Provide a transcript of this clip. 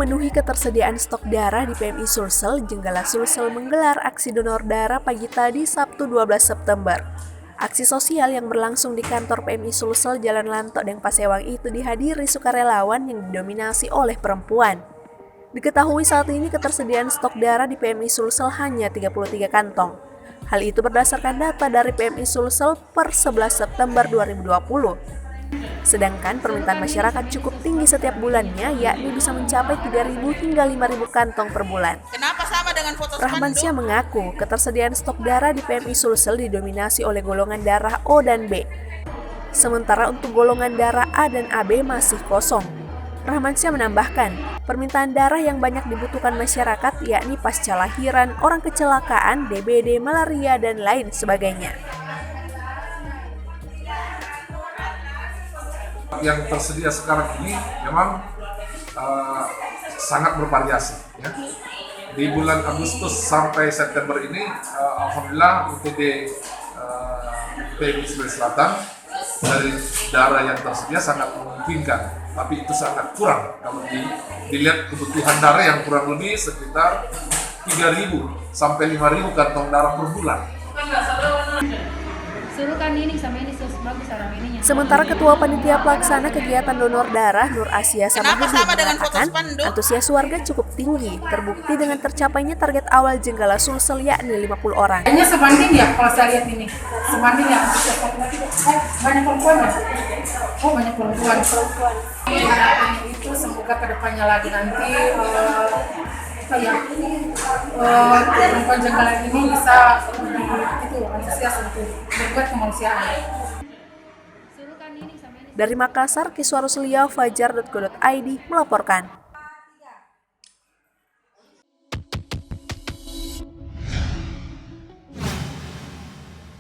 memenuhi ketersediaan stok darah di PMI Sulsel, Jenggala Sulsel menggelar aksi donor darah pagi tadi Sabtu 12 September. Aksi sosial yang berlangsung di kantor PMI Sulsel Jalan Lantok Deng Pasewang itu dihadiri sukarelawan yang didominasi oleh perempuan. Diketahui saat ini ketersediaan stok darah di PMI Sulsel hanya 33 kantong. Hal itu berdasarkan data dari PMI Sulsel per 11 September 2020. Sedangkan permintaan masyarakat cukup tinggi setiap bulannya, yakni bisa mencapai 3.000 hingga 5.000 kantong per bulan. Kenapa sama dengan foto Rahmansyah mengaku ketersediaan stok darah di PMI Sulsel didominasi oleh golongan darah O dan B. Sementara untuk golongan darah A dan AB masih kosong. Rahmansyah menambahkan, permintaan darah yang banyak dibutuhkan masyarakat yakni pasca lahiran, orang kecelakaan, DBD, malaria, dan lain sebagainya. Yang tersedia sekarang ini memang sangat bervariasi. Ya. Di bulan Agustus sampai September ini, alhamdulillah UPD PMI Sulawesi Selatan dari darah yang tersedia sangat memungkinkan, tapi itu sangat kurang kalau dilihat kebutuhan darah yang kurang lebih sekitar 3.000 sampai 5.000 kantong darah per bulan. Sementara Ketua Panitia Pelaksana Kegiatan Donor Darah Nur Asia Samahudin mengatakan antusias warga cukup tinggi, terbukti dengan tercapainya target awal Jenggala Sulsel yakni 50 orang. Hanya sebanding ya kalau saya lihat ini, sebanding ya banyak perempuan ya? Oh banyak perempuan. Harapannya itu semoga kedepannya lagi nanti perempuan Jenggala ini bisa itu antusias untuk berbuat kemanusiaan. Dari Makassar, Kiswah Ruslia, Fajar.go.id melaporkan.